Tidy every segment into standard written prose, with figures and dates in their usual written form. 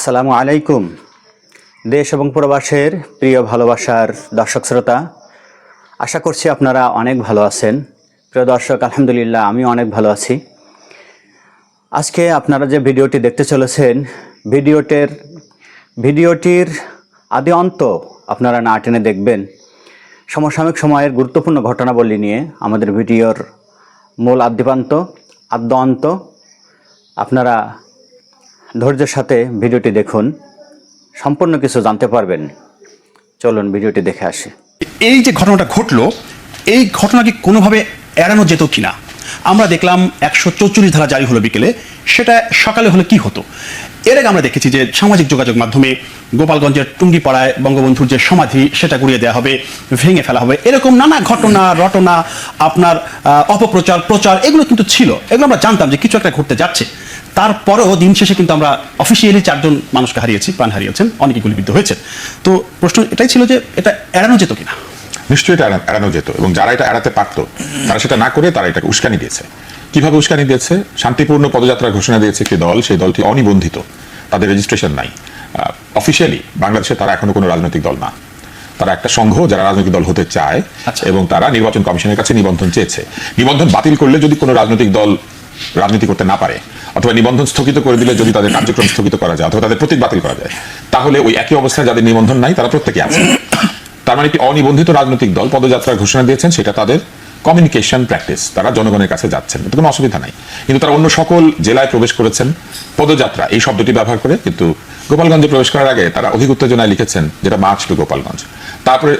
আসসালামু আলাইকুম। দেশ এবং প্রবাসের প্রিয় ভালোবাসার দর্শক শ্রোতা, আশা করছি আপনারা অনেক ভালো আছেন। প্রিয় দর্শক, আলহামদুলিল্লাহ আমি অনেক ভালো আছি। আজকে আপনারা যে ভিডিওটি দেখতে চলেছেন, ভিডিওটির আদি অন্ত আপনারা না টেনে দেখবেন। সমসাময়িক সময়ের গুরুত্বপূর্ণ ঘটনাবলী নিয়ে আমাদের ভিডিওর মূল আদ্যপান্ত অন্ত। আপনারা ধৈর্যের সাথে ভিডিওটি দেখুন, সম্পূর্ণ কিছু জানতে পারবেন। চলুন ভিডিওটি দেখে আসি। এই যে ঘটনাটা ঘটলো, এই ঘটনা কি কোনোভাবে এড়ানো যেত কিনা? আমরা দেখলাম 144 ধারা জারি হলো বিকেলে, সেটা সকালে হলে কি হতো? এর আগে আমরা দেখেছি যে সামাজিক যোগাযোগ মাধ্যমে গোপালগঞ্জের টুঙ্গিপাড়ায় বঙ্গবন্ধুর যে সমাধি সেটা গুড়িয়ে দেওয়া হবে, ভেঙে ফেলা হবে, এরকম নানা ঘটনা রটনা, আপনার অপপ্রচার প্রচার এগুলো কিন্তু ছিল। এগুলো আমরা জানতাম যে কিছু একটা ঘটতে যাচ্ছে। তারপরেও দিন শেষে কিন্তু আমরা অফিসিয়ালি 4 জন মানুষকে হারিয়েছি, প্রাণ হারিয়েছেন, অনেকে গুলিবিদ্ধ হয়েছে। তো প্রশ্ন এটাই ছিল যে এটা এড়ানো যেত কিনা? নিশ্চয়ই এটা এড়ানো যেত, এবং যারা এটা এড়াতে পারতো তারা সেটা না করে তারা এটাকে উস্কানি দিয়েছে। কিভাবে উস্কানি দিয়েছে? শান্তিপূর্ণ পদযাত্রার ঘোষণা দিয়েছে একটি দল, সেই দলটি অনিবন্ধিত, তাদের রেজিস্ট্রেশন নাই। অফিসিয়ালি বাংলাদেশে তারা এখনো কোনো রাজনৈতিক দল না, তারা একটা সংঘ যারা রাজনৈতিক দল হতে চায়, এবং তারা নির্বাচন কমিশনের কাছে নিবন্ধন চেয়েছে। নিবন্ধন বাতিল করলে যদি কোনো রাজনৈতিক দল রাজনীতি করতে না পারে, অথবা নিবন্ধন স্থগিত করে দিলে যদি তাদের কার্যক্রম স্থগিত করা যায়, অথবা তাদের প্রতীক বাতিল করা যায়, তাহলে ওই একই অবস্থায় যাদের নিবন্ধন নাই তারা প্রত্যেকে আছে। তার মানে একটি অনিবন্ধিত রাজনৈতিক দল পদযাত্রার ঘোষণা দিয়েছেন, সেটা তাদের কমিউনিকেশন প্র্যাকটিস, তারা জনগণের কাছে যাচ্ছেন, এতে কোনো অসুবিধা নাই। কিন্তু তারা অন্য সকল জেলায় প্রবেশ করেছেন পদযাত্রা এই শব্দটি ব্যবহার করে, কিন্তু গোপালগঞ্জে প্রবেশ করার আগে তারা অধিক উত্তেজনায় লিখেছেন যেটা মার্চ টু গোপালগঞ্জ। তারপরে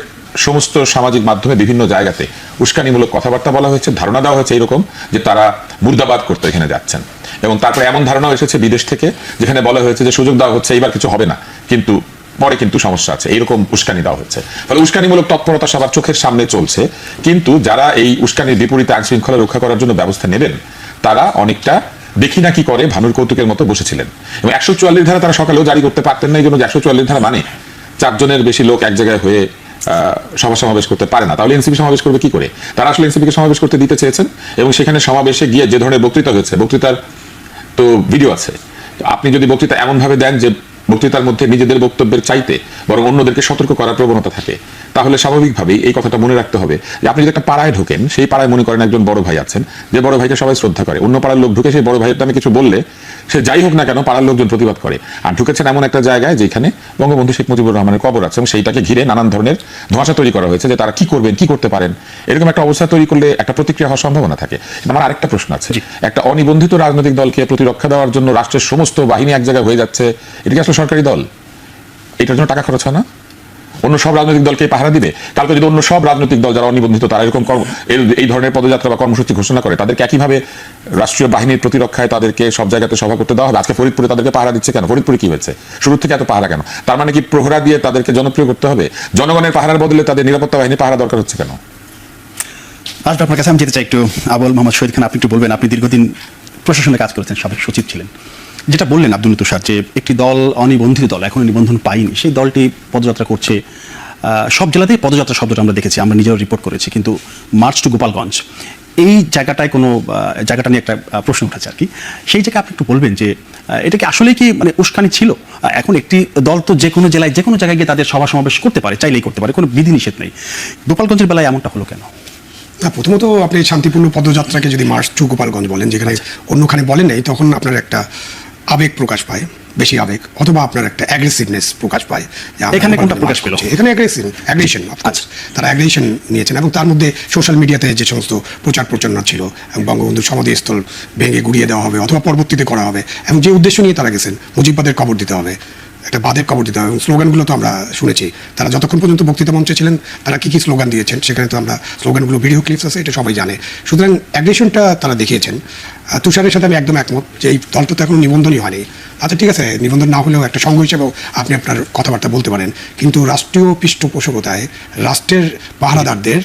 সমস্ত সামাজিক মাধ্যমে বিভিন্ন জায়গাতে উস্কানিমূলক কথাবার্তা বলা হয়েছে, ধারণা দেওয়া হয়েছে এরকম যে তারা মুর্দাবাদ করতে এখানে যাচ্ছেন। এবং তারপরে এমন ধারণা এসেছে বিদেশ থেকে, যেখানে বলা হয়েছে যে সুযোগ দেওয়া হচ্ছে, এইবার কিছু হবে না, কিন্তু পরে কিন্তু সমস্যা আছে, এইরকম উস্কানি দেওয়া হচ্ছে। ফলে উস্কানিমূলক তৎপরতা সবার চোখের সামনে চলছে, কিন্তু যারা এই উস্কানির বিপরীতে আইন শৃঙ্খলা রক্ষা করার জন্য ব্যবস্থা নেবেন তারা অনেকটা দেখি না কি করে ভানুর কৌতুকের মতো বসেছিলেন। এবং 144 ধারা তারা সকালেও জারি করতে পারতেন না, এই জন্য 144 ধারা মানে 4 জনের বেশি লোক এক জায়গায় হয়ে সভা সমাবেশ করতে পারে না। তাহলে এনসিপি সমাবেশ করবে কি করে? তারা আসলে এনসিপিকে সমাবেশ করতে দিতে চেয়েছেন, এবং সেখানে সমাবেশে গিয়ে যে ধরনের বক্তৃতা হয়েছে, বক্তৃতার তো ভিডিও আছে, আপনি যদি বক্তৃতা এমন ভাবে দেন যে বক্তৃতার মধ্যে নিজেদের বক্তব্যের চাইতে বরং অন্যদেরকে সতর্ক করার প্রবণতা থাকে, তাহলে স্বাভাবিকভাবেই এই কথাটা মনে রাখতে হবে যে আপনি যদি একটা পাড়ায় ঢোকেন, সেই পাড়ায় মনে করেন একজন বড় ভাই আছেন, যে বড় ভাইকে সবাই শ্রদ্ধা করে, অন্য পাড়ার লোক ঢুকে সেই বড় ভাইয়ের নামে কিছু বললে সে যাই হোক না কেন পাড়ার লোকজন প্রতিবাদ করে। আর ঢুকেছেন এমন একটা জায়গায় যেখানে বঙ্গবন্ধু শেখ মুজিবুর রহমানের কবর আছে, এবং সেইটাকে ঘিরে নানান ধরনের ধোঁয়াশা তৈরি করা হয়েছে যে তারা কি করবেন, কি করতে পারেন। এরকম একটা অবস্থা তৈরি করলে একটা প্রতিক্রিয়া হওয়ার সম্ভাবনা থাকে। আমার আরেকটা প্রশ্ন আছে, একটা অনিবন্ধিত রাজনৈতিক দলকে প্রতিরক্ষা দেওয়ার জন্য রাষ্ট্রের সমস্ত বাহিনী এক জায়গায় হয়ে যাচ্ছে, এটা কি আসলে সরকারি দল? এটার জন্য টাকা খরচ হয় না? অন্য সব রাজনৈতিক দলকে পাহারা দিবে? কালকে যদি অন্য সব রাজনৈতিক দল যারা অনিবন্ধিত তারা এরকম এই ধরনের পদযাত্রা বা কর্মসূচি ঘোষণা করে, তাদেরকে একইভাবে রাষ্ট্রীয় বাহিনীর প্রতিরক্ষায় তাদেরকে সব জায়গাতে সভা করতে দেওয়া হবে। আজকে ফরিদপুরে তাদেরকে পাহারা দিচ্ছে কেন? ফরিদপুরে কি হয়েছে? শুরু থেকে এত পাহারা কেন? তার মানে কি প্রহরা দিয়ে তাদেরকে জনপ্রিয় করতে হবে? জনগণের পাহারার বদলে তাদের নিরাপত্তা বাহিনী পাহারা দরকার হচ্ছে কেন? আজ আপনার কাছে আমি যেতে চাই একটু, আবুল মোহাম্মদ শহীদ খান, আপনি একটু বলবেন। আপনি দীর্ঘদিন প্রশাসনে কাজ করেছেন, সাবেক সচিব ছিলেন। যেটা বললেন আব্দুল তুষার, যে একটি দল অনিবন্ধিত দল, এখনো নিবন্ধন পাইনি, সেই দলটি পদযাত্রা করছে। সব জেলাতেই পদযাত্রা শব্দটা আমরা দেখেছি, আমরা নিজেরাও রিপোর্ট করেছি, কিন্তু মার্চ টু গোপালগঞ্জ এই জায়গাটায় কোনো জায়গাটা নিয়ে একটা প্রশ্ন উঠেছে আর কি। সেই জায়গায় আপনি একটু বলবেন যে এটা কি আসলে কি মানে উস্কানি ছিল? এখন একটি দল তো যে কোনো জেলায় যে কোনো জায়গায় গিয়ে তাদের সভা সমাবেশ করতে পারে, চাইলেই করতে পারে, কোনো বিধিনিষেধ নেই। গোপালগঞ্জের বেলায় এমনটা হলো কেন? প্রথমত আপনি শান্তিপূর্ণ পদযাত্রাকে যদি মার্চ টু গোপালগঞ্জ বলেন, যেখানে অন্যখানে বলেন নাই, তখন আপনার একটা আবেগ প্রকাশ পায়, বেশি আবেগ, অথবা আপনার একটা অ্যাগ্রেসিভনেস প্রকাশ পায়। এখানে কোনটা প্রকাশ পেল? এখানে অ্যাগ্রেশন, তারা অ্যাগ্রেশন নিয়েছেন, এবং তার মধ্যে সোশ্যাল মিডিয়াতে যে সমস্ত প্রচার প্রচারণা ছিল, এবং বঙ্গবন্ধুর সমাধিস্থল ভেঙে গুড়িয়ে দেওয়া হবে অথবা পরবর্তীতে করা হবে, এবং যে উদ্দেশ্য নিয়ে তারা গেছেন, মুজিববাদের কবর দিতে হবে, একটা বাদের কবর দিতে হবে, এবং স্লোগানগুলো তো আমরা শুনেছি। তারা যতক্ষণ পর্যন্ত বক্তৃতা মঞ্চে ছিলেন তারা কী কী স্লোগান দিয়েছেন, সেখানে তো আমরা স্লোগানগুলো ভিডিও ক্লিপস আছে, এটা সবাই জানে। সুতরাং অ্যাগ্রেশনটা তারা দেখিয়েছেন। তুষারের সাথে আমি একদম একমত যে এই দলটা তো এখন নিবন্ধনই হয়নি। আচ্ছা ঠিক আছে, নিবন্ধন না হলেও একটা সংঘ হিসেবেও আপনি আপনার কথাবার্তা বলতে পারেন, কিন্তু রাষ্ট্রীয় পৃষ্ঠপোষকতায় রাষ্ট্রের পাহারাদারদের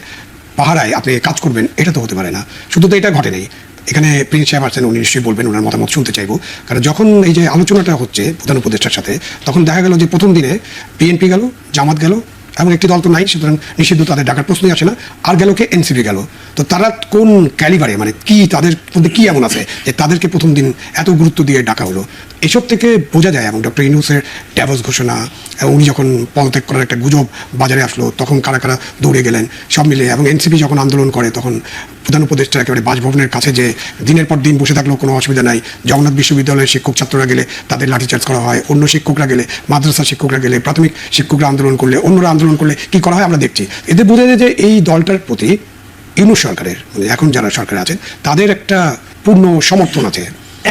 পাহারায় আপনি কাজ করবেন, এটা তো হতে পারে না। শুধু তো এটা ঘটে নেই, এখানে প্রিন্স সাহেব আছেন, উনি নিশ্চয়ই বলবেন, ওনার মতামত শুনতে চাইবো। কারণ যখন এই যে আলোচনাটা হচ্ছে প্রধান উপদেষ্টার সাথে, তখন দেখা গেল যে প্রথম দিনে বিএনপি গেল, জামাত গেল, এবং একটি দল তো নাই, সুতরাং নিষিদ্ধ তাদের ডাকার প্রশ্নই আসে না। আর গেল কে, এনসিপি গেল। তো তারা কোন ক্যালিবারে, মানে কি তাদের মধ্যে কি এমন আছে যে তাদেরকে প্রথম দিন এত গুরুত্ব দিয়ে ডাকা হলো? এসব থেকে বোঝা যায়। এবং ডক্টর ইউনূসের ডাইভোর্স ঘোষণা, এবং উনি যখন পদত্যাগ করার একটা গুজব বাজারে আসলো, তখন কারা কারা দৌড়ে গেলেন সব মিলে। এবং এনসিপি যখন আন্দোলন করে, তখন প্রধান উপদেষ্টা একেবারে বাসভবনের কাছে যে দিনের পর দিন বসে থাকলেও কোনো অসুবিধা নাই। জগন্নাথ বিশ্ববিদ্যালয়ের শিক্ষক ছাত্ররা গেলে তাদের লাঠিচার্জ করা হয়, অন্য শিক্ষকরা গেলে, মাদ্রাসা শিক্ষকরা গেলে, প্রাথমিক শিক্ষকরা আন্দোলন করলে, অন্যরা আন্দোলন করলে কি করা হয় আমরা দেখছি। এতে বোঝা যায় যে এই দলটার প্রতি ইউনূস সরকারের, মানে এখন যারা সরকারে আছেন, তাদের একটা পূর্ণ সমর্থন আছে।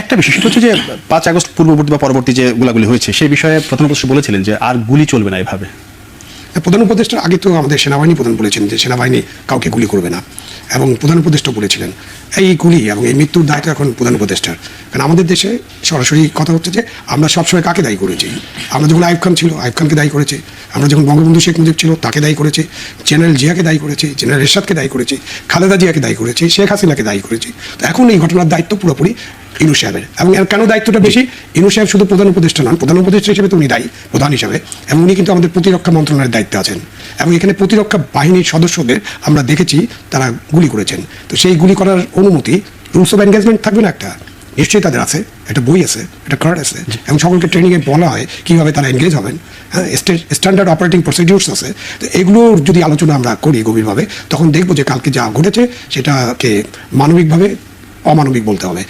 একটা বিষয় সেটা হচ্ছে যে 5 আগস্ট পূর্ববর্তী বা পরবর্তী যে গোলাগুলি হয়েছে সেই বিষয়ে প্রধান উপদেষ্টা বলেছিলেন যে আর গুলি চলবে না এভাবে। প্রধান উপদেষ্টার আগে তো আমাদের সেনাবাহিনী প্রধান বলেছেন যে সেনাবাহিনী কাউকে গুলি করবে না, এবং প্রধান উপদেষ্টা বলেছিলেন এই গুলি এবং এই মৃত্যুর দায়টা এখন প্রধান উপদেষ্টার। কারণ আমাদের দেশে সরাসরি কথা হচ্ছে যে আমরা সবসময় কাকে দায়ী করেছি? আমরা যখন আইয়ুব খান ছিল, আইয়ুব খানকে দায়ী করেছি। আমরা যখন বঙ্গবন্ধু শেখ মুজিব ছিল, তাকে দায়ী করেছি। জেনারেল জিয়াকে দায়ী করেছি, জেনারেল এরশাদকে দায়ী করেছি, খালেদা জিয়াকে দায়ী করেছি, শেখ হাসিনাকে দায়ী করেছি। তো এখন এই ঘটনার দায়িত্ব পুরোপুরি ইউনূস সাহেবের। এবং এর কেন দায়িত্বটা বেশি? ইউনূস সাহেব শুধু প্রধান উপদেষ্টা নন, প্রধান উপদেষ্টা হিসেবে তো উনি দায়ী, প্রধান হিসাবে। এবং উনি কিন্তু আমাদের প্রতিরক্ষা মন্ত্রণালয়ের দায়িত্বে আছেন। এবং এখানে প্রতিরক্ষা বাহিনীর সদস্যদের আমরা দেখেছি তারা গুলি করেছেন। তো সেই গুলি করার অনুমতি, রুলস অফ এনগেজমেন্ট থাকবে না একটা? নিশ্চয়ই তাদের আছে, একটা বই আছে, একটা কার্ড আছে, এবং সকলকে ট্রেনিংয়ে বলা হয় কীভাবে তারা এনগেজ হবেন। হ্যাঁ, স্ট্যান্ডার্ড অপারেটিং প্রসিডিউরস আছে। তো এগুলোর যদি আলোচনা আমরা করি গভীরভাবে, তখন দেখবো যে কালকে যা ঘটেছে সেটাকে মানবিকভাবে অমানবিক বলতে হবে।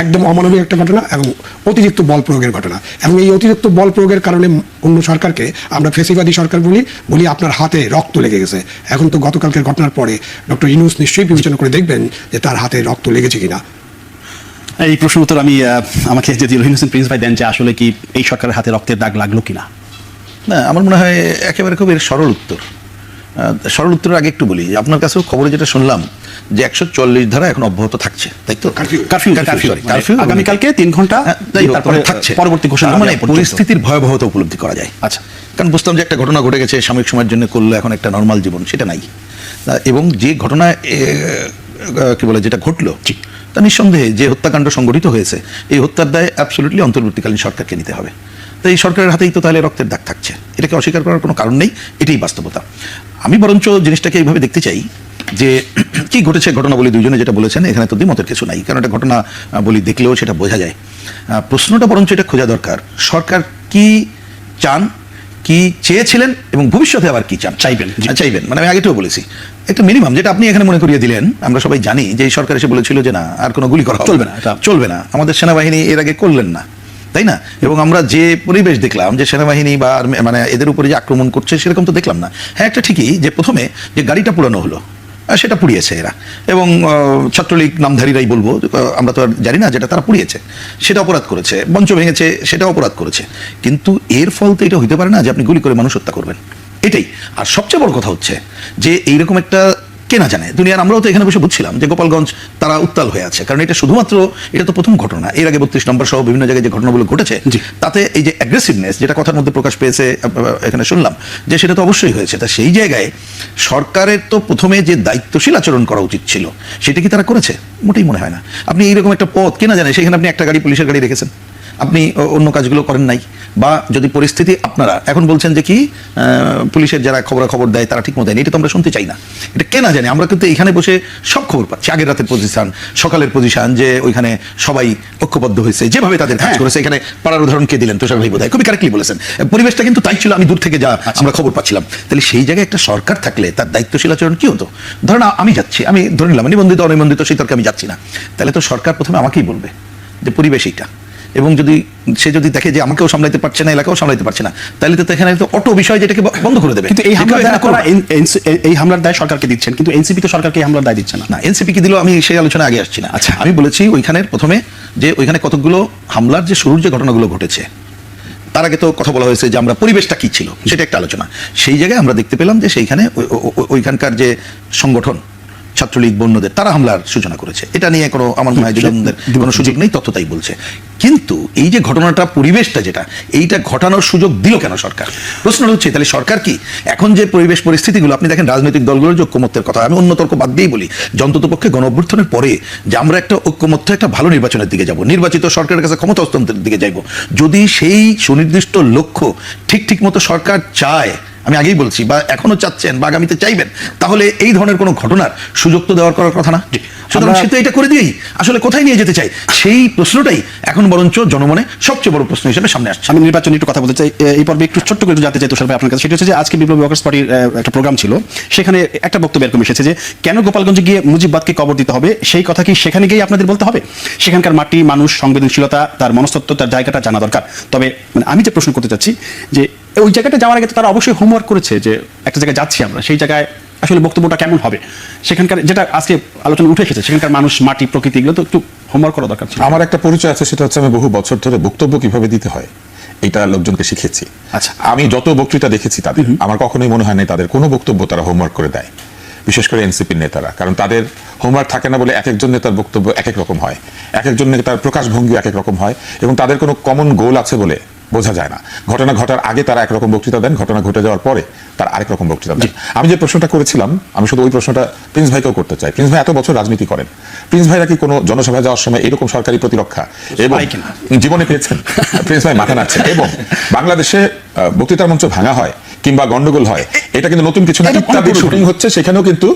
একদম অমানবিক একটা ঘটনা এবং অতিরিক্ত বল প্রয়োগের ঘটনা। এবং এই অতিরিক্ত বল প্রয়োগের কারণে অন্য সরকারকে আমরা ফেসিবাদী সরকার বলি আপনার হাতে রক্ত লেগে গেছে। এখন তো গতকালকের ঘটনার পরে ডক্টর ইউনূস নিশ্চয়ই বিবেচনা করে দেখবেন যে তার হাতে রক্ত লেগেছে কিনা। এই প্রশ্ন উত্তর আমি আমাকে যদি রহিম হোসেন প্রিন্স ভাই দেন যে আসলে কি এই সরকারের হাতে রক্তের দাগ লাগলো কিনা? না, আমার মনে হয় একেবারে খুব এর সরল উত্তর। সরল উত্তরের আগে একটু বলি, আপনার কাছেও খবরে যেটা শুনলাম যে 144 ধারা এখন অব্যাহত থাকছে, তাই তো? কারফিউ আগামীকালকে 3 ঘন্টা তারপরে থাকছে। পরবর্তী ঘোষণা মানে পরিস্থিতির ভয়াবহতা উপলব্ধি করা যায়। আচ্ছা, কারণ বুঝতাম যে একটা ঘটনা ঘটে গেছে, সাময়িক সময়ের জন্য করলো, এখন একটা নর্মাল জীবন সেটা নাই। এবং যে ঘটনা কি বলে যেটা ঘটলো, তা নিঃসন্দেহে যে হত্যাকাণ্ড সংঘটিত হয়েছে, এই হত্যার দায় অ্যাবসলিউটলি অন্তর্বর্তীকালীন সরকারকে নিতে হবে। তো এই সরকারের হাতেই তো তাহলে রক্তের দাগ থাকছে, এটাকে অস্বীকার করার কোনো কারণ নেই, এটাই বাস্তবতা। আমি বরঞ্চ জিনিসটাকে এইভাবে দেখতে চাই যে কি ঘটেছে ঘটনা বলি দুইজনে যেটা বলেছেন, এখানে তো দ্বিমতের কিছু নাই, কারণ একটা ঘটনা বলি দেখলেও সেটা বোঝা যায়। প্রশ্নটা বরঞ্চ এটা খোঁজা দরকার, সরকার কি চান, কি চেয়েছিলেন, এবং ভবিষ্যতে আবার কি চান, চাইবেন। মানে আমি আগেও বলেছি একটা মিনিমাম, যেটা আপনি এখানে মনে করিয়ে দিলেন। আমরা সবাই জানি যে এই সরকার এসে বলেছিল যে না, আর কোনো গুলি করা চলবে না। আমাদের সেনাবাহিনী এর আগে করলেন না, তাই না? এবং আমরা যে পরিবেশ দেখলাম যে সেনাবাহিনী বা মানে এদের উপরে যে আক্রমণ করছে, সেরকম তো দেখলাম না। হ্যাঁ, একটা ঠিকই যে প্রথমে যে গাড়িটা পুরানো হলো, সেটা পুড়িয়েছে এরা, এবং ছাত্রলীগ নামধারীরাই বলবো, আমরা তো আর জানি না, যেটা তারা পুড়িয়েছে সেটা অপরাধ করেছে, মঞ্চ ভেঙেছে সেটা অপরাধ করেছে। কিন্তু এর ফল তো এটা হইতে পারে না যে আপনি গুলি করে মানুষ হত্যা করবেন, এটাই। আর সবচেয়ে বড় কথা হচ্ছে যে এইরকম একটা কে না জানে দুনিয়ার, আমরাও তো এখানে বসে বুঝছিলাম যে গোপালগঞ্জ তারা উত্তাল হয়ে আছে, কারণ এটা শুধুমাত্র, এটা তো প্রথম ঘটনা। এর আগে 32 নম্বর সহ বিভিন্ন জায়গায় যে ঘটনাগুলো ঘটেছে, তাতে এই যে অ্যাগ্রেসিভনেস যেটা কথার মধ্যে প্রকাশ পেয়েছে এখানে শুনলাম, যে সেটা তো অবশ্যই হয়েছে। তা সেই জায়গায় সরকারের তো প্রথমে যে দায়িত্বশীল আচরণ করা উচিত ছিল, সেটা কি তারা করেছে? মোটেই মনে হয় না। আপনি এইরকম একটা পথ কে না জানে, সেখানে আপনি একটা গাড়ি, পুলিশের গাড়ি রেখেছেন, আপনি অন্য কাজগুলো করেন নাই। বা যদি পরিস্থিতি, আপনারা এখন বলছেন যে কি পুলিশের যারা খবর দেয় তারা ঠিক মতো দেয়নি, এটা তো আমরা শুনতে চাই না। এটা কে না জানে, আমরা কিন্তু এখানে বসে সব খবর পাচ্ছি, আগের রাতের পজিশন, সকালের পজিশন, যে ওইখানে সবাই ঐক্যবদ্ধ হয়েছে, যেভাবে তাদের কাজ করেছে। এখানে পাড়ার উদাহরণ কে দিলেন, তোষার ভাই বোধহয় খুবই কারেক্টলি বলেছেন। পরিবেশটা কিন্তু তাই ছিল, আমি দূর থেকে যা আমরা খবর পাচ্ছিলাম। তাহলে সেই জায়গায় একটা সরকার থাকলে তার দায়িত্বশীল আচরণ কি হতো? ধরেন আমি যাচ্ছি, আমি ধরে নিলাম নিবন্ধিত অনিবন্ধিত সেই তর্কে আমি যাচ্ছি না, তাহলে তো সরকার প্রথমে আমাকেই বলবে যে পরিবেশ এইটা, এবং যদি সে যদি দেখে যে আমাকেও সামলাইতে পারছে না, এলাকাও সামলাইতে পারছে না, তাহলে তো এখানে তো অটো বিষয় যেটাকে বন্ধ করে দেবে। কিন্তু এই হামলার দায় সরকারকে দিচ্ছেন, কিন্তু এনসিপি তো সরকারকে এই হামলার দায় দিচ্ছে না। এনসিপি কি দিল, আমি সেই আলোচনা আগে আসছি না। আচ্ছা, আমি বলেছি ওইখানের প্রথমে যে ওইখানে কতগুলো হামলার যে শুরুর যে ঘটনাগুলো ঘটেছে, তার আগে তো কথা বলা হয়েছে যে আমরা পরিবেশটা কি ছিল সেটা একটা আলোচনা। সেই জায়গায় আমরা দেখতে পেলাম যে সেইখানে ওইখানকার যে সংগঠন ছাত্রলীগ বন্যদের, তারা হামলার সূচনা করেছে। এটা নিয়ে কোনো আমার মনে হয় কোনো সুযোগ নেই, তথ্য তাই বলছে। কিন্তু এই যে ঘটনাটা, পরিবেশটা যেটা, এইটা ঘটানোর সুযোগ দিল কেন সরকার? প্রশ্ন হচ্ছে তাহলে সরকার কি এখন যে পরিবেশ পরিস্থিতিগুলো, আপনি দেখেন রাজনৈতিক দলগুলোর যে ঐক্যমত্যের কথা, আমি অন্য তর্ক বাদ দিয়েই বলি যে অন্ততপক্ষে গণ অভ্যুত্থানের পরে যে আমরা একটা ঐক্যমত্য, একটা ভালো নির্বাচনের দিকে যাব, নির্বাচিত সরকারের কাছে ক্ষমতা হস্তান্তরের দিকে যাব, যদি সেই সুনির্দিষ্ট লক্ষ্য ঠিক মতো সরকার চায় আমি আগেই বলছি, বা এখনো চাচ্ছেন বা আগামীতে চাইবেন, তাহলে এই ধরনের কোনো ঘটনার সুযোগ তো দেওয়ার করার কথা না। সুতরাং সে তো এটা করে দিয়েই আসলে কোথায় নিয়ে যেতে চাই, সেই প্রশ্নটাই এখন বরঞ্চ জনমনে সবচেয়ে বড় প্রশ্ন হিসেবে সামনে আসছে। আমি নির্বাচন একটু কথা বলতে চাই এই পর্বে, একটু ছোট্ট করে একটু জানতে চাই তুষার ভাই আপনার কাছে। সেটা হচ্ছে যে আজকে বিপ্লবী ওয়ার্কার্স পার্টির একটা প্রোগ্রাম ছিল, সেখানে একটা বক্তব্য এরকম এসেছে যে কেন গোপালগঞ্জে গিয়ে মুজিববাদকে কবর দিতে হবে, সেই কথা কি সেখানে গিয়ে আপনাদের বলতে হবে? সেখানকার মাটি, মানুষ, সংবেদনশীলতা, তার মনস্তত্ত্ব, তার জায়গাটা জানা দরকার। তবে মানে আমি যে প্রশ্ন করতে চাচ্ছি যে ওই জায়গাটা যাওয়ার আগে তো তারা অবশ্যই হোমওয়ার্ক করেছে যে একটা জায়গায় যাচ্ছি আমরা, সেই জায়গায় আসলে বক্তব্যটা কেমন হবে, সেখানকার যেটা আজকে আলোচনা উঠে এসেছে, সেখানকার মানুষ, মাটি, প্রকৃতি, এগুলো তো একটু হোমওয়ার্ক করা দরকার ছিল। আমার একটা পরিচয় আছে, সেটা হচ্ছে আমি বহু বছর ধরে বক্তব্য কিভাবে দিতে হয় এটা লোকজনকে শিখেছি। আচ্ছা। আমি যত বক্তৃতা দেখেছি তাদের, আমার কখনোই মনে হয় না তাদের কোনো বক্তব্য তারা হোমওয়ার্ক করে দেয়, বিশেষ করে এনসিপির নেতারা। কারণ তাদের হোমওয়ার্ক থাকে না বলে এক একজন নেতার বক্তব্য এক এক রকম হয়, এক একজন নেতার প্রকাশভঙ্গি এক এক রকম হয়, এবং তাদের কোনো কমন গোল আছে বলে বোঝা যায় না। ঘটনা ঘটার আগে তারা একরকম বক্তৃতা দেন, ঘটনা ঘটে যাওয়ার পরে তার আরেক রকম বক্তৃতা দেন। আমি যে প্রশ্নটা করেছিলাম, আমি শুধু ওই প্রশ্নটা প্রিন্স ভাইকেও করতে চাই। প্রিন্স ভাই এত বছর রাজনীতি করেন, প্রিন্স ভাইরা কি কোনো জনসভায় যাওয়ার সময় এরকম সরকারি প্রতিরক্ষা এবং জীবনে পেয়েছেন? প্রিন্স ভাই মাথা নাড়ছেন। এবং বাংলাদেশে বক্তৃতার মঞ্চ ভাঙা হয় কিংবা গন্ডগোল হয়, এটা কিন্তু নতুন কিছু না। ইত্যাদির শুটিং হচ্ছে, সেখানেও কিন্তু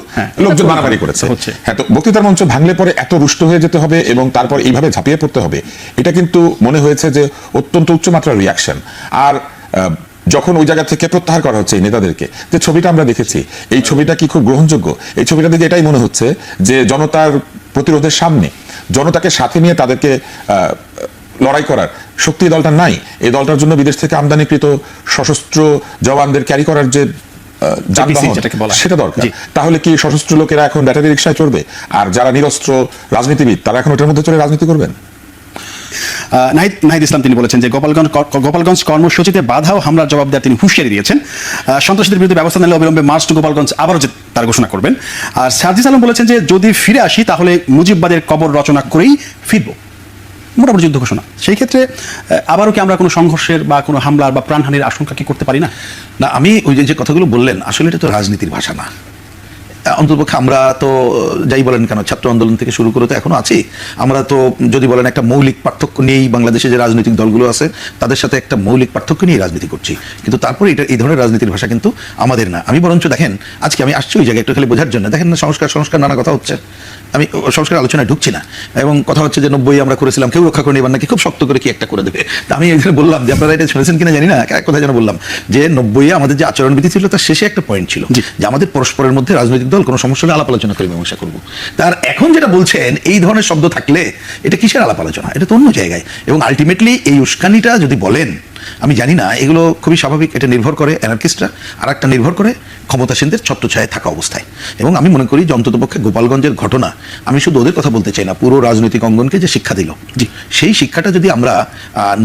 লোকজন মারামারি করেছে। হ্যাঁ, তো বক্তৃতার মঞ্চ ভাঙলে পরে এত রুষ্ট হয়ে যেতে হবে এবং তারপর এইভাবে ঝাঁপিয়ে পড়তে হবে, এটা কিন্তু মনে হয়েছে যে অত্যন্ত উচ্চমাত্রার রিয়াকশন। আর যখন ওই জায়গা থেকে প্রত্যাহার করা হচ্ছে এই নেতাদেরকে, যে ছবিটা আমরা দেখেছি, এই ছবিটা কি খুব গ্রহণযোগ্য? এই ছবিটা দেখে এটাই মনে হচ্ছে যে জনতার প্রতিরোধের সামনে জনতাকে সাথে নিয়ে তাদেরকে লড়াই করার শক্তি দলটা নাই। এই দলটার জন্য বিদেশ থেকে আমদানিকৃত সশস্ত্র জওয়ানদের ক্যারি করার যে যানবাহন, সেটা দরকার। তাহলে কি সশস্ত্র লোকেরা এখন ব্যাটারি রিকশায় চড়বে, আর যারা নিরস্ত্র রাজনীতিবিদ তারা এখন ওটার মধ্যে চলে রাজনীতি করবেন? নাহিদ ইসলাম তিনি বলেছেন যে গোপালগঞ্জ কর্মসূচিতে বাধা ও হামলার জবাব দেওয়ার তিনি হুঁশিয়ারি দিয়েছেন। সন্ত্রাসীদের বিরুদ্ধে ব্যবস্থা নিলে অবিলম্বে মার্চ টু গোপালগঞ্জ আবারও যে তার ঘোষণা করবেন। আর সার্জিস আলম বলেছেন যে যদি ফিরে আসি তাহলে মুজিববাদের কবর রচনা করেই ফিরবো, মোটামুটি যুদ্ধ ঘোষণা। সেই ক্ষেত্রে আবারও কি আমরা কোনো সংঘর্ষের বা কোনো হামলার বা প্রাণহানির আশঙ্কা কি করতে পারি না? না, আমি ওই যে কথাগুলো বললেন, আসলে এটা তো রাজনীতির ভাষা না। অন্ততপক্ষে আমরা তো যাই বলেন কেন, ছাত্র আন্দোলন থেকে শুরু করে তো এখনো আছি। আমরা তো যদি বলেন একটা মৌলিক পার্থক্য নিয়েই বাংলাদেশে যে রাজনৈতিক দলগুলো আছে তাদের সাথে একটা মৌলিক পার্থক্য নিয়ে রাজনীতি করছি, কিন্তু তারপরে এটা এই ধরনের রাজনীতির ভাষা কিন্তু আমাদের না। আমি বরঞ্চ দেখেন, আজকে আমি আসছি ওই জায়গায় একটু খালি বোঝার জন্য। দেখেন না, সংস্কার নানা কথা হচ্ছে, আমি সংস্কার আলোচনায় ঢুকছি না। এবং কথা হচ্ছে যে 90 আমরা করেছিলাম, কেউ রক্ষা করে এবার নাকি খুব শক্ত করে কি একটা করে দেবে। তা আমি এখানে বললাম যে আপনারা এটা শুনেছেন কিনা জানি না, এক কথা যেন বললাম যে 90 আমাদের যে আচরণবিধি ছিল তার শেষে একটা পয়েন্ট ছিল যে আমাদের পরস্পরের মধ্যে রাজনৈতিক দল কোনো সমস্যা হলে আলাপ আলোচনা করে মীমাংসা করবো। তার এখন যেটা বলছেন এই ধরনের শব্দ থাকলে এটা কিসের আলাপ আলোচনা, এটা তো অন্য জায়গায়। এবং আলটিমেটলি এই উস্কানিটা যদি বলেন, আমি জানি না, এগুলো খুবই স্বাভাবিক। এটা নির্ভর করে অ্যানার্কিস্টরা, আর একটা নির্ভর করে ক্ষমতাসীনদের ছত্রছায়ায় থাকা অবস্থায়। এবং আমি মনে করি যে অন্ততপক্ষে গোপালগঞ্জের ঘটনা, আমি শুধু ওদের কথা বলতে চাই না, পুরো রাজনৈতিক অঙ্গনকে যে শিক্ষা দিল, সেই শিক্ষাটা যদি আমরা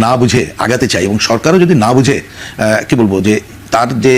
না বুঝে আগাতে চাই, এবং সরকারও যদি না বুঝে কি বলবো যে তার যে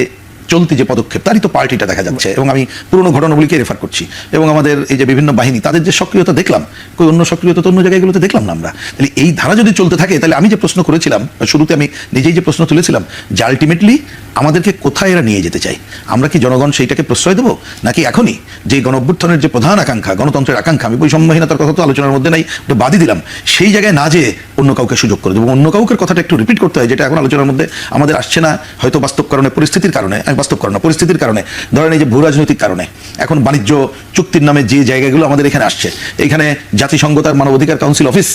চলতি যে পদক্ষেপ, তারই তো পার্টিটা দেখা যাচ্ছে। এবং আমি পুরনো ঘটনাগুলিকে রেফার করছি, এবং আমাদের এই যে বিভিন্ন বাহিনী, তাদের যে সক্রিয়তা দেখলাম, કોઈ অন্য সক্রিয়তা তো অন্য জায়গাগুলোতে দেখলাম না আমরা। তাহলে এই ধারা যদি চলতে থাকে, তাহলে আমি যে প্রশ্ন করেছিলাম শুরুতে, আমি নিজেই যে প্রশ্ন তুলেছিলাম যে আলটিমেটলি আমাদেরকে কোথায় এরা নিয়ে যেতে চাই, আমরা কি জনগণ সেইটাকে প্রশ্রয় দেবো, নাকি এখনই যে গণঅভ্যুত্থানের যে প্রধান আকাঙ্ক্ষা, গণতন্ত্রের আকাঙ্ক্ষা, আমি বৈষম্যহীনতার কথা তো আলোচনার মধ্যে নাই, ওটা বাদই দিলাম, সেই জায়গায় না যেয়ে অন্য কাউকে সুযোগ করে দেবো। অন্য কাউকে কথাটা একটু রিপিট করতে হয়, যেটা এখন আলোচনার মধ্যে আমাদের আসছে না, হয়তো বাস্তব কারণে, পরিস্থিতির কারণে, বাস্তব কারণে পরিস্থিতির কারণে, ধরেন এই যে ভূ রাজনৈতিক কারণে এখন বাণিজ্য চুক্তির নামে যে জায়গাগুলো আমাদের এখানে আসছে, এখানে জাতিসংঘ তার মানবাধিকার কাউন্সিল অফিস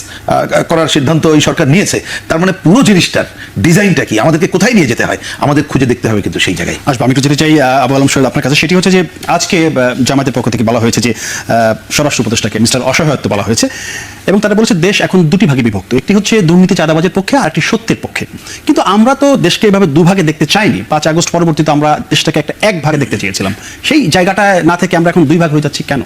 করার সিদ্ধান্ত এই সরকার নিয়েছে, তার মানে পুরো জিনিসটার ডিজাইনটা কি, আমাদেরকে কোথায় নিয়ে যেতে হয় আমাদের খুঁজে দেখতে হবে। কিন্তু সেই জায়গায় আসবো আমি একটু যেতে চাই আবু আলম শহীদ আপনার কাছে, সেটি হচ্ছে যে আজকে জামাতের পক্ষ থেকে বলা হয়েছে যে স্বরাষ্ট্র উপদেষ্টাকে মিস্টার অসহায়ত্ব বলা হয়েছে, এবং তারা বলেছে দেশ এখন দুটি ভাগে বিভক্ত, একটি হচ্ছে দুর্নীতি চাঁদাবাজের পক্ষে আর একটি সত্যের পক্ষে। কিন্তু আমরা তো দেশকে এভাবে দুভাগে দেখতে চাইনি। 5 আগস্ট পরবর্তীতে আমরা দেশটাকে এক ভাগে দেখতে চেয়েছিলাম, সেই জায়গাটা না থেকে আমরা এখন 2 ভাগ হয়ে যাচ্ছি কেন?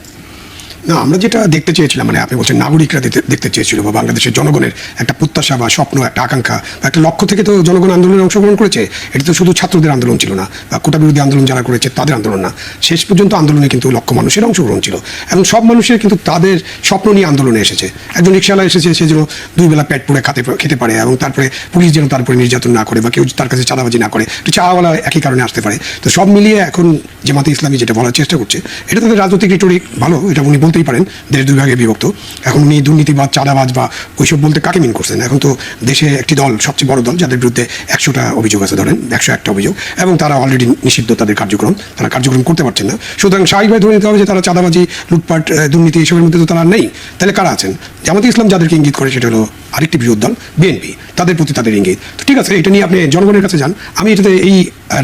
না, আমরা যেটা দেখতে চেয়েছিলাম, মানে আপনি বলছেন নাগরিকরা দেখতে চেয়েছিল, বা বাংলাদেশের জনগণের একটা প্রত্যাশা বা স্বপ্ন, একটা আকাঙ্ক্ষা বা একটা লক্ষ্য থেকে তো জনগণ আন্দোলনে অংশগ্রহণ করেছে। এটা তো শুধু ছাত্রদের আন্দোলন ছিল না, বা কোটা বিরোধী আন্দোলন যারা করেছে তাদের আন্দোলন না, শেষ পর্যন্ত আন্দোলনে কিন্তু লক্ষ মানুষের অংশগ্রহণ ছিল, এবং সব মানুষের কিন্তু তাদের স্বপ্ন নিয়ে আন্দোলনে এসেছে। একজন রিক্সাওয়ালা এসেছে, সে যেন 2 বেলা পেট পুড়ে খেতে পারে, এবং তারপরে পুলিশ যেন তার উপরে নির্যাতন না করে, বা কেউ তার কাছে চাঁদাবাজি না করে, একটু চাওয়ালা একই কারণে আসতে পারে। তো সব মিলিয়ে এখন জামাতে ইসলামী যেটা বলার চেষ্টা করছে, এটা তাদের রাজনৈতিক রিটোরিক ভালো, এটা উনি বলতে বলতেই পারেন দেশ দুই ভাগে বিভক্ত। এখন উনি দুর্নীতিবাজ, চাঁদাবাজ বা ওইসব বলতে কাকে মিন করছেন? এখন তো দেশে একটি দল, সবচেয়ে বড় দল, যাদের বিরুদ্ধে 100টা অভিযোগ আছে, ধরেন 101টা অভিযোগ, এবং তারা অলরেডি নিষিদ্ধ, তাদের কার্যক্রম তারা কার্যক্রম করতে পারছেন না। সুতরাং স্বাভাবিকভাবে ধরে নিতে হবে যে তারা চাঁদাবাজি, লুটপাট, দুর্নীতি এসবের মধ্যে তো তারা নেই। তাহলে কারা আছেন? জামাতে ইসলাম যাদেরকে ইঙ্গিত করে সেটা হলো আরেকটি বৃহৎ দল বিএনপি, তাদের প্রতি তাদের ইঙ্গিত। তো ঠিক আছে, এটা নিয়ে আপনি জনগণের কাছে যান, আমি এটাতে এই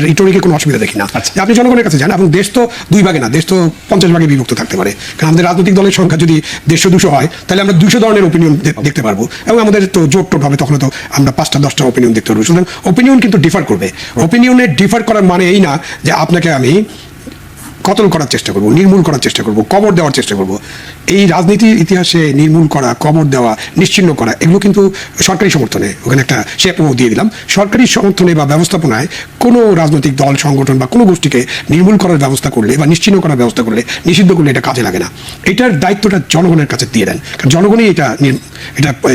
রিটোরিকে কোনো অসুবিধা দেখি না। যে আপনি জনগণের কাছে যান, এবং দেশ তো দুই ভাগে না, দেশ তো 50 ভাগে বিভক্ত থাকতে পারে। কারণ আমাদের রাজনৈতিক দলের সংখ্যা যদি 150-200 হয়, তাহলে আমরা 200 ধরনের ওপিনিয়ন দেখতে পারবো, এবং আমাদের তো জোট টোট হবে, তখন তো আমরা 5টা-10টা ওপিনিয়ন দেখতে পারবো। সুতরাং ওপিনিয়ন কিন্তু ডিফার করবে। ওপিনিয়নে ডিফার করার মানে এই না যে আপনাকে আমি কতল করার চেষ্টা করব, নির্মূল করার চেষ্টা করব, কবর দেওয়ার চেষ্টা করব। এই রাজনীতির ইতিহাসে নির্মূল করা, কবর দেওয়া, নিশ্চিহ্ন করা, এগুলো কিন্তু সরকারি সমর্থনে, ওখানে একটা শেপও দিয়ে দিলাম, সরকারি সমর্থনে বা ব্যবস্থাপনায় কোনো রাজনৈতিক দল, সংগঠন বা কোনো গোষ্ঠীকে নির্মূল করার ব্যবস্থা করলে বা নিশ্চিহ্ন করার ব্যবস্থা করলে, নিষিদ্ধ করলে এটা কাজে লাগে না। এটার দায়িত্বটা জনগণের কাছে দিয়ে দেন, কারণ জনগণই এটা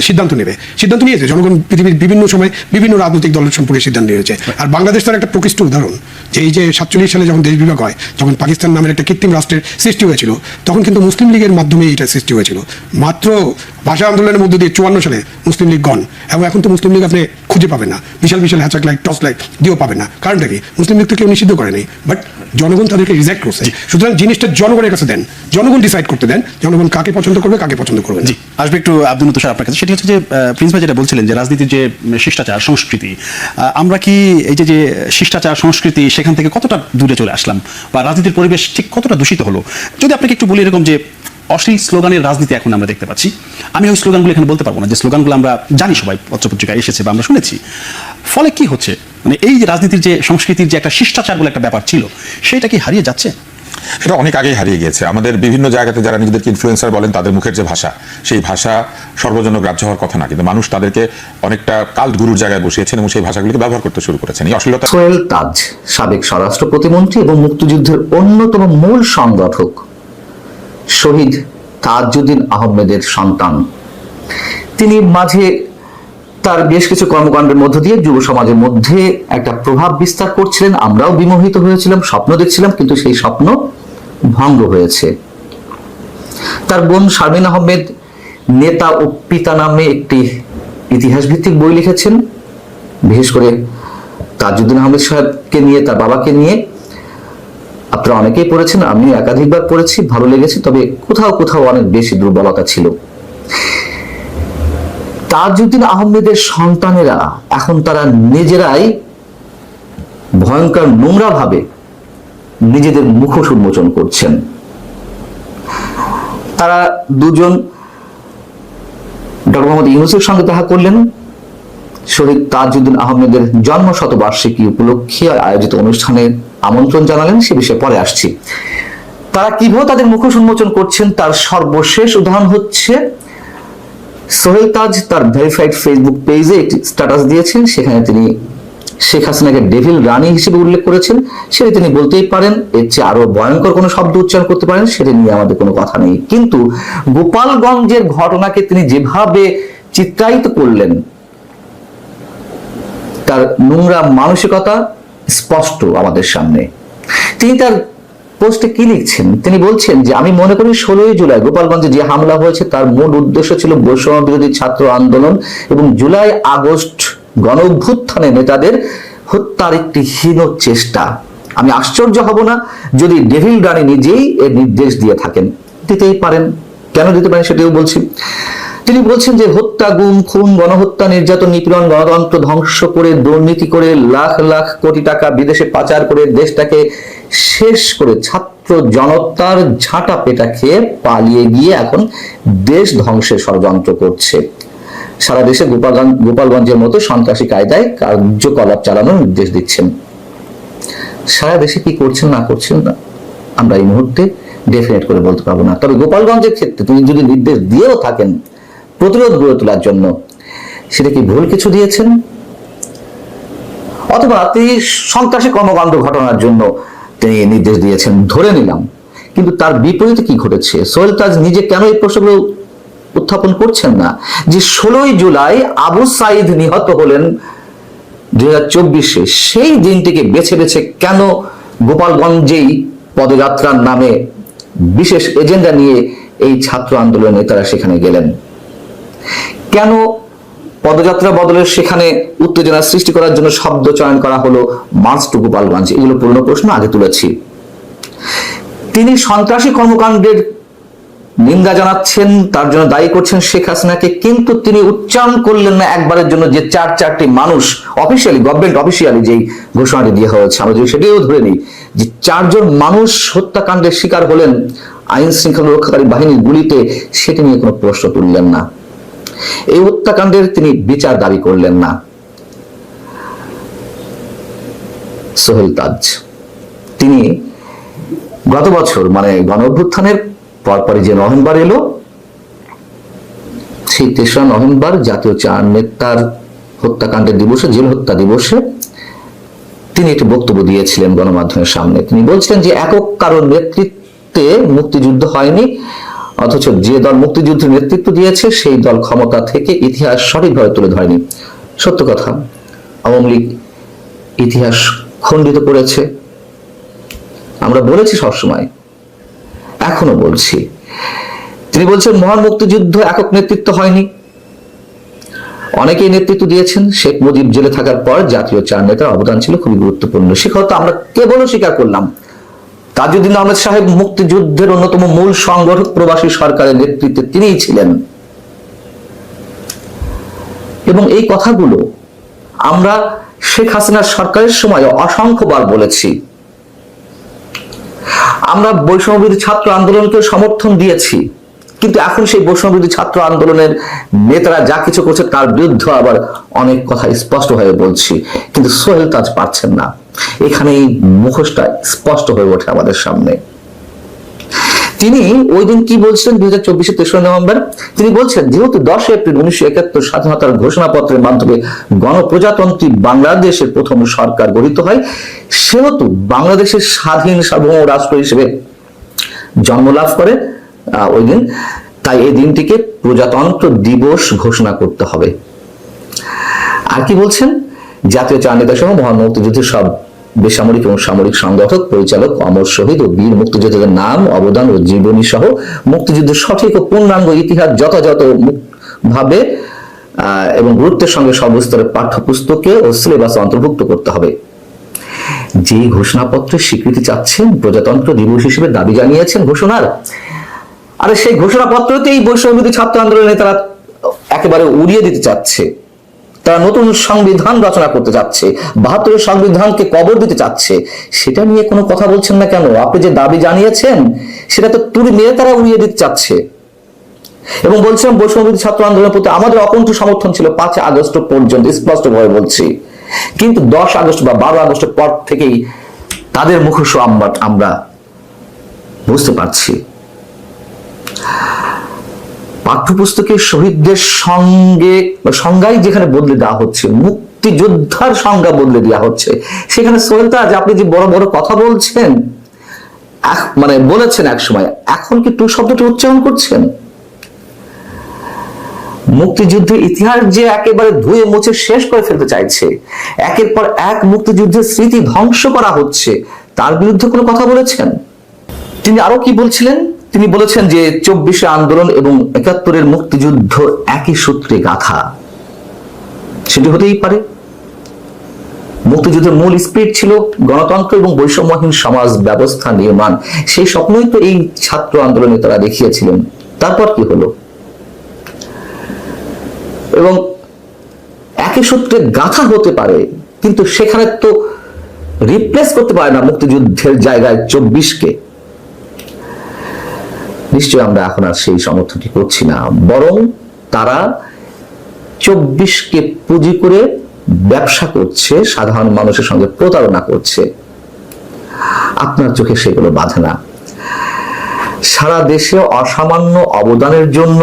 সিদ্ধান্ত নেবে। সিদ্ধান্ত নিয়েছে জনগণ, পৃথিবীর বিভিন্ন সময় বিভিন্ন রাজনৈতিক দলের সম্পর্কে সিদ্ধান্ত নিয়েছে। আর বাংলাদেশ তার একটা প্রকৃষ্ট উদাহরণ, যে এই যে 47 সালে যখন দেশ বিভাগ হয়, যখন পাকিস্তান নামের একটা কৃত্রিম রাষ্ট্রের সৃষ্টি হয়েছিল, তখন কিন্তু মুসলিম লীগের মাধ্যমে এটা সৃষ্টি হয়েছিল। মাত্র ভাষা আন্দোলনের মধ্যে দিয়ে 54 সালে মুসলিম লীগ গণ, এবং এখন তো মুসলিম লীগ আপনি খুঁজে পাবেন না, বিশাল বিশাল হ্যাচাক লাইট, টর্চ লাইট দিয়েও পাবেন না। কারণটা কি? মুসলিম লীগ তো কেউ নিষিদ্ধ করে নেই, বাট জনগণ তাদেরকে রিজেক্ট করছে। সুতরাং জিনিসটা জনগণের কাছে দেন, জনগণ ডিসাইড করতে দেন, জনগণ কাকে পছন্দ করবে, কাকে পছন্দ করবে না। জি, আসবে একটু আব্দুল তুষার আপনার কাছে। সেটি হচ্ছে যে প্রিন্স ভাই যেটা বলছিলেন যে রাজনীতির যে শিষ্টাচার সংস্কৃতি, আমরা কি এই যে শিষ্টাচার সংস্কৃতি সেখান থেকে কতটা দূরে চলে আসলাম, বা রাজনীতির পরিবেশ ঠিক কতটা দূষিত হলো? যদি আপনাকে একটু বলি এরকম যে অশ্লীল স্লোগানের রাজনীতি এখন আমরা দেখতে পাচ্ছি। আমি ওই স্লোগানগুলো এখানে বলতে পারবো না, যে স্লোগানগুলো আমরা জানি, সবাই পত্রপত্রিকায় এসেছে বা আমরা শুনেছি। ফলে কি হচ্ছে, মানে এই যে রাজনীতির যে সংস্কৃতির যে একটা শিষ্টাচার বলে একটা ব্যাপার ছিল, সেটা কি হারিয়ে যাচ্ছে? সেটা অনেক আগেই হারিয়ে গিয়েছে। আমাদের বিভিন্ন জায়গাতে যারা নিজেদেরকে ইনফ্লুয়েন্সার বলেন, তাদের মুখের যে ভাষা, সেই ভাষা সর্বজন গ্রাহ্য হওয়ার কথা না, কিন্তু মানুষ তাদেরকে অনেকটা কাল্ট গুরুর জায়গায় বসিয়েছেন এবং সেই ভাষাগুলিকে ব্যবহার করতে শুরু করেছেন। এই অশ্লীলতা। সোহেল তাজ, সাবেক স্বরাষ্ট্র প্রতিমন্ত্রী এবং মুক্তিযুদ্ধের অন্যতম মূল সংগঠক শহীদ তাজউদ্দিন আহমেদের সন্তান। তিনি মাঝে তার বেশ কিছু কর্মকাণ্ডের মধ্য দিয়ে যুব সমাজের মধ্যে একটা প্রভাব বিস্তার করছিলেন। আমরাও বিমোহিত হয়েছিলাম, স্বপ্ন দেখছিলাম, কিন্তু সেই স্বপ্ন ভঙ্গ হয়েছে। তার বোন শারমিন আহমেদ নেতা ও পিতা নামে একটি ইতিহাস ভিত্তিক বই লিখেছেন, বিশেষ করে তাজউদ্দিন আহমেদ সাহেবকে নিয়ে, তার বাবাকে নিয়ে। আপনারা অনেকেই পড়েছেন, আমি একাধিকবার পড়েছি, ভালো লেগেছে, তবে কোথাও কোথাও অনেক বেশি দুর্বলতা ছিল। তাজউদ্দিন আহমেদের সন্তানেরা এখন তারা নিজেরাই ভয়ঙ্কর নোংরা ভাবে নিজেদের মুখোশ উন্মোচন করছেন। তারা দুজন ডক্টর মোহাম্মদ ইউনূসের সঙ্গে দেখা করলেন শহীদ তাজউদ্দিন আহমেদের জন্ম শতবার্ষিকী উপলক্ষে আয়োজিত অনুষ্ঠানে আমন্ত্রণ জানালেন। সে বিষয়ে পরে আসছি। তারা কিভাবে তাদের মুখোশ উন্মোচন করছেন তার সর্বশেষ উদাহরণ হচ্ছে সোহেল তাজ তার ভেরিফাইড ফেসবুক পেজে একটি স্ট্যাটাস দিয়েছেন। সেখানে তিনি শেখ হাসিনাকে ডেভিল রানী হিসেবে উল্লেখ করেছেন। সেটা তিনি বলতেই পারেন, এর চেয়ে আরো ভয়ঙ্কর কোনো শব্দ উচ্চারণ করতে পারেন, সেটা নিয়ে আমাদের কোনো কথা নেই। কিন্তু গোপালগঞ্জের ঘটনাকে তিনি যেভাবে চিত্রায়িত করলেন, তার নোংরা মানসিকতা স্পষ্ট আমাদের সামনে। তিনি তার পোস্টে কি লিখছেন? তিনি বলছেন যে আমি মনে করি 16ই জুলাই গোপালগঞ্জে যে হামলা হয়েছে তার মূল উদ্দেশ্য ছিল বৈষম্য বিরোধী ছাত্র আন্দোলন এবং জুলাই আগস্ট গণ অভ্যুত্থানে নেতাদের হত্যার একটি হীন চেষ্টা। আমি আশ্চর্য হব না যদি ডেভিল রানী নিজেই এর নির্দেশ দিয়ে থাকেন। দিতেই পারেন, কেন দিতে পারেন সেটাও বলছি। তিনি বলছেন যে হত্যা, গুম, খুন, গণহত্যা, নির্যাতন, নিপীড়ন, গণতন্ত্র ধ্বংস করে, দুর্নীতি করে, লাখ লাখ কোটি টাকা বিদেশে পাচার করে দেশটাকে শেষ করে ছাত্র জনতার ঝাঁটা পেটা খেয়ে পালিয়ে গিয়ে এখন দেশ ধ্বংসের ষড়যন্ত্র করছে। সারা দেশে গোপালগঞ্জের মতো সন্ত্রাসী কায়দায় কার্যকলাপ চালানোর নির্দেশ দিচ্ছেন। সারা দেশে কি করছেন না করছেন না আমরা এই মুহূর্তে ডেফিনেট করে বলতে পারবো না। তবে গোপালগঞ্জের ক্ষেত্রে তিনি যদি নির্দেশ দিয়েও থাকেন প্রতিরোধ গড়ে তোলার জন্য, সেটা কি ভুল কিছু দিয়েছেন? অথবা তিনি সন্ত্রাসী কর্মকাণ্ড ঘটনার জন্য তিনি নির্দেশ দিয়েছেন, ধরে নিলাম। কিন্তু তার বিপরীতে কি ঘটেছে? সোহেল তাজ নিজে কেন এই প্রশ্নগুলো উত্থাপন করছেন না যে 16ই জুলাই আবু সাইদ নিহত হলেন 2024-এ, সেই দিনটিকে বেছে বেছে কেন গোপালগঞ্জেই পদযাত্রার নামে বিশেষ এজেন্ডা নিয়ে এই ছাত্র আন্দোলনের নেতারা সেখানে গেলেন? কেন পদযাত্রা বদলের সেখানে উত্তেজনা সৃষ্টি করার জন্য শব্দ চয়ন করা হলো মার্চ টু গোপালগঞ্জ? এগুলো পুরনো প্রশ্ন, আগে তুলেছি। তিনি সন্ত্রাসী কর্মকাণ্ডের নিন্দা জানাচ্ছেন, তার জন্য দায়ী করছেন শেখ হাসিনাকে, কিন্তু তিনি উচ্চারণ করলেন না একবারের জন্য যে চারটি মানুষ অফিসিয়ালি, গভর্নমেন্ট অফিসিয়ালি যেই ঘোষণাটি দেওয়া হয়েছে, আমরা যদি সেটাও ধরে নিই যে 4 জন মানুষ হত্যাকাণ্ডের শিকার হলেন আইন শৃঙ্খলা রক্ষাকারী বাহিনীর গুলিতে, সেটি নিয়ে কোনো প্রশ্ন তুললেন না। এই হত্যাকাণ্ডের তিনি বিচার দাবি করলেন না। সোহেল তাজ তিনি গত বছর মানে গণ অভ্যুত্থানের পরপরই যে নভেম্বর এলো, সেই 3রা নভেম্বর জাতীয় 4 নেতার হত্যাকাণ্ডের দিবসে, জেল হত্যা দিবসে তিনি একটি বক্তব্য দিয়েছিলেন গণমাধ্যমের সামনে। তিনি বলছিলেন যে একক কারো নেতৃত্বে মুক্তিযুদ্ধ হয়নি, অথচ যে দল মুক্তিযুদ্ধের নেতৃত্ব দিয়েছে সেই দল ক্ষমতা থেকে ইতিহাস সঠিকভাবে তুলে ধরেনি। সত্য কথা, আওয়ামী লীগ ইতিহাস খণ্ডিত করেছে, আমরা বলেছি সবসময়, এখনো বলছি। তিনি বলছেন মহান মুক্তিযুদ্ধ একক নেতৃত্ব হয়নি, অনেকেই নেতৃত্ব দিয়েছেন। শেখ মুজিব জেলে থাকার পর জাতীয় 4 নেতার অবদান ছিল খুবই গুরুত্বপূর্ণ। সে কথা আমরা কেবলও স্বীকার করলাম। তাজউদ্দিন আহমেদ সাহেব মুক্তিযুদ্ধের অন্যতম মূল সংগঠক, প্রবাসী সরকারের নেতৃত্বে তিনিই ছিলেন। এবং এই কথাগুলো আমরা শেখ হাসিনার সরকারের সময় অসংখ্যবার বলেছি। আমরা বৈষম্যবিরোধী ছাত্র আন্দোলনকে সমর্থন দিয়েছি, কিন্তু এখন সেই বৈষম্যবিরোধী ছাত্র আন্দোলনের নেতারা যা কিছু করছে তার বিরুদ্ধে আবার অনেক কথা স্পষ্টভাবে বলছি, কিন্তু সোহেল তাজ পারছেন না। এখানে এই মুখোশটা স্পষ্ট হয়ে ওঠে আমাদের সামনে। তিনি ওই দিন কি বলছিলেন 2024 3রা নভেম্বর? তিনি বলছেন যেহেতু 10 এপ্রিল 1971 স্বাধীনতার ঘোষণাপত্রের মাধ্যমে গণপ্রজাতন্ত্রী বাংলাদেশের প্রথম সরকার গঠিত হয়, সেহেতু বাংলাদেশের স্বাধীন সার্বভৌম রাষ্ট্র হিসেবে জন্মলাভ করে ওই দিন, তাই এই দিনটিকে প্রজাতন্ত্র দিবস ঘোষণা করতে হবে। আর কি বলছেন? জাতীয় 4 নেতা সহ মহান মুক্তিযুদ্ধের সব বেসামরিক এবং সামরিক সংগঠক, পরিচালক, অমর শহীদ ও বীর মুক্তিযোদ্ধাদের নাম, অবদান ও জীবনী সহ মুক্তিযুদ্ধের সঠিক ও পূর্ণাঙ্গ ইতিহাস যথাযথ ভাবে এবং গুরুত্বের সঙ্গে সর্বস্তরের পাঠ্যপুস্তকে ও সিলেবাসে অন্তর্ভুক্ত করতে হবে। যে ঘোষণাপত্রের স্বীকৃতি চাচ্ছেন, প্রজাতন্ত্র দিবস হিসেবে দাবি জানিয়েছেন ঘোষণার, আরে সেই ঘোষণাপত্রতেই বৈষম্যবিরোধী ছাত্র আন্দোলনের নেতারা একেবারে উড়িয়ে দিতে চাচ্ছে। তারা নতুন সংবিধান রচনা করতে চাচ্ছে, 72-এর সংবিধানকে কবর দিতে চাচ্ছে। সেটা নিয়ে কোনো কথা বলছেন না কেন? আপনি যে দাবি জানিয়েছেন সেটা তো তুলে নিয়ে তারা উড়িয়ে দিতে চাচ্ছে। এবং বলছেন বৈষম্যবিরোধী ছাত্র আন্দোলনের প্রতি আমাদের অকুণ্ঠ সমর্থন ছিল 5 আগস্ট পর্যন্ত, স্পষ্টভাবে বলছি। কিন্তু 10 আগস্ট বা 12 আগস্টের পর থেকেই তাদের মুখোশ আমরা বুঝতে পারছি। পাঠ্যপুস্তকের শহীদদের সঙ্গে সংজ্ঞাই যেখানে বদলে দেওয়া হচ্ছে, মুক্তিযোদ্ধার সংজ্ঞা বদলে দেওয়া হচ্ছে, সেখানে সোহেল তাজ আপনি যে বড় বড় কথা বলছেন, মানে বলেছেন এক সময়, এখন কি টু শব্দটি উচ্চারণ করছেন? মুক্তিযুদ্ধের ইতিহাস যে একেবারে ধুয়ে মুছে শেষ করে ফেলতে চাইছে, একের পর এক মুক্তিযুদ্ধের স্মৃতি ধ্বংস করা হচ্ছে, তার বিরুদ্ধে কোনো কথা বলেছেন? তিনি আরো কি বলছিলেন? তিনি বলেছেন যে 24 আন্দোলন এবং 71-এর মুক্তিযুদ্ধ একই সূত্রে গাথা। সেটি হতেই পারে। মুক্তিযুদ্ধের মূল স্পিরিট ছিল গণতন্ত্র এবং বৈষম্যহীন সমাজ ব্যবস্থা নির্মাণ। সেই স্বপ্নই তো এই ছাত্র আন্দোলনে তারা দেখিয়েছিলেন। তারপর কি হলো? এবং একই সূত্রে গাথা হতে পারে, কিন্তু সেখানে তো রিপ্লেস করতে পারে না মুক্তিযুদ্ধের জায়গায় 24কে। নিশ্চয়ই আমরা এখন আর সেই সমর্থনটি করছি না, বরং তারা 24কে পুঁজি করে ব্যবসা করছে, সাধারণ মানুষের সঙ্গে প্রতারণা করছে। আপনার চোখে সেগুলো বাধে না? সারা দেশে অসামান্য অবদানের জন্য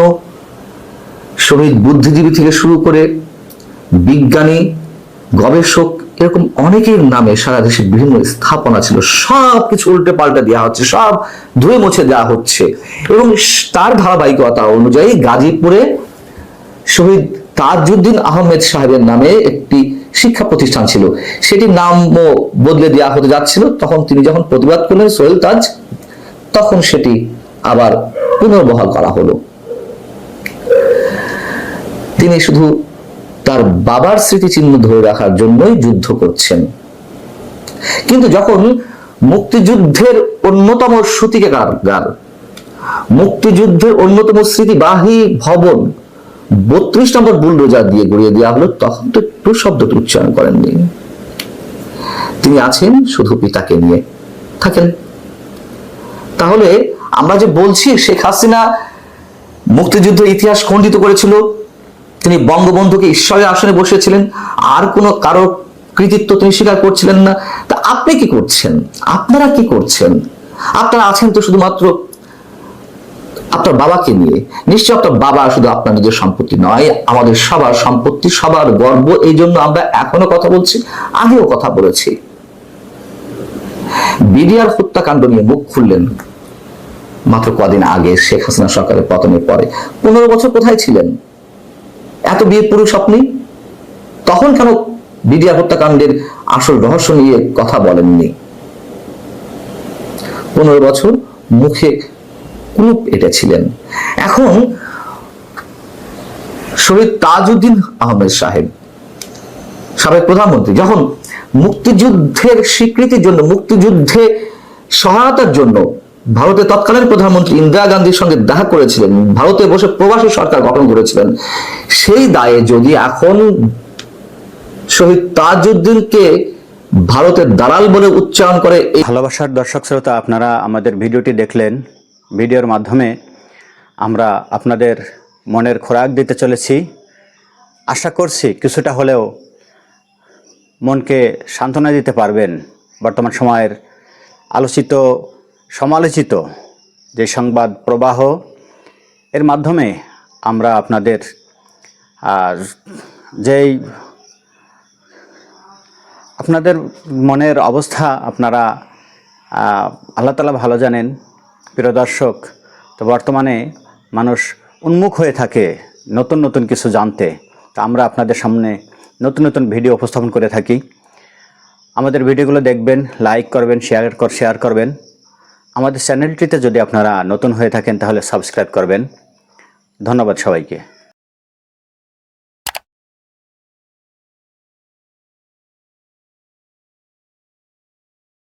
শহীদ বুদ্ধিজীবী থেকে শুরু করে বিজ্ঞানী, গবেষক, এরকম অনেকের নামে সারা দেশে বিভিন্ন স্থাপনা ছিল, সব কিছু উল্টে পাল্টে দেওয়া হচ্ছে, সব ধুয়ে মুছে দেওয়া হচ্ছে। এবং তার ধারাবাহিকতা অনুযায়ী গাজীপুরে শহীদ তাজউদ্দিন আহমেদ সাহেবের নামে একটি শিক্ষা প্রতিষ্ঠান ছিল, সেটির নামও বদলে দেওয়া হতে যাচ্ছিল। তখন তিনি যখন প্রতিবাদ করলেন সোহেল তাজ, তখন সেটি আবার পুনর্বহাল করা হলো। তিনি শুধু তার বাবার স্মৃতিচিহ্ন ধরে রাখার জন্যই যুদ্ধ করছেন। কিন্তু যখন মুক্তিযুদ্ধের অন্যতম সূতিকাগার, মুক্তিযুদ্ধের অন্যতম স্মৃতিবাহী ভবন 32 নম্বর বুলডোজার দিয়ে গড়িয়ে দেওয়া হলো, তখন তো একটু শব্দটি উচ্চারণ করেননি। তিনি আছেন শুধু পিতাকে নিয়ে থাকেন। তাহলে আমরা যে বলছি শেখ হাসিনা মুক্তিযুদ্ধের ইতিহাস খণ্ডিত করেছিল, তিনি বঙ্গবন্ধুকে ঈশ্বরের আসনে বসেছিলেন, আর কোনো কারো কৃতিত্ব তিনি স্বীকার করছিলেন না, তা আপনি কি করছেন? আপনারা কি করছেন? আপনারা আছেন তো শুধুমাত্র আপনার বাবাকে নিয়ে। নিশ্চয় আপনার বাবা শুধু আপনার নিজের সম্পত্তি নয়, আমাদের সবার সম্পত্তি, সবার গর্ব। এই জন্য আমরা এখনো কথা বলছি, আগেও কথা বলেছি। বিডিআর হত্যাকাণ্ড নিয়ে মুখ খুললেন মাত্র কদিন আগে, শেখ হাসিনা সরকারের পতনের পরে। 15 বছর কোথায় ছিলেন? এত বীর পুরুষ আপনি, তখন কেন বিডিআর হত্যাকাণ্ডের আসল রহস্য নিয়ে কথা বলেননি? 15 বছর মুখে কুলুপ এঁটেছিলেন। এখন শহীদ তাজউদ্দিন আহমেদ সাহেব, সাবেক প্রধানমন্ত্রী, যখন মুক্তিযুদ্ধের স্বীকৃতির জন্য, মুক্তিযুদ্ধে সহায়তার জন্য ভারতের তৎকালীন প্রধানমন্ত্রী ইন্দিরা গান্ধীর সঙ্গে দেখা করেছিলেন, ভারতে বসে প্রবাসী সরকার গঠন করেছিলেন, সেই দায়ে যদি এখন শহীদ তাজউদ্দিনকে ভারতের দালাল বলে উচ্চারণ করে। ভালোবাসার দর্শক শ্রোতা, আপনারা আমাদের ভিডিওটি দেখলেন। ভিডিওর মাধ্যমে আমরা আপনাদের মনের খোরাক দিতে চলেছি। আশা করছি কিছুটা হলেও মনকে সান্ত্বনা দিতে পারবেন। বর্তমান সময়ের আলোচিত সমালোচিত যে সংবাদ প্রবাহ, এর মাধ্যমে আমরা আপনাদের যেই আপনাদের মনের অবস্থা আপনারা আল্লাহ তাআলা ভালো জানেন। প্রিয় দর্শক, তো বর্তমানে মানুষ উন্মুখ হয়ে থাকে নতুন নতুন কিছু জানতে। তো আমরা আপনাদের সামনে নতুন নতুন ভিডিও উপস্থাপন করে থাকি। আমাদের ভিডিওগুলো দেখবেন, লাইক করবেন, শেয়ার করবেন। আমাদের চ্যানেলটিতে যদি আপনারা নতুন হয়ে থাকেন তাহলে সাবস্ক্রাইব করবেন। ধন্যবাদ সবাইকে।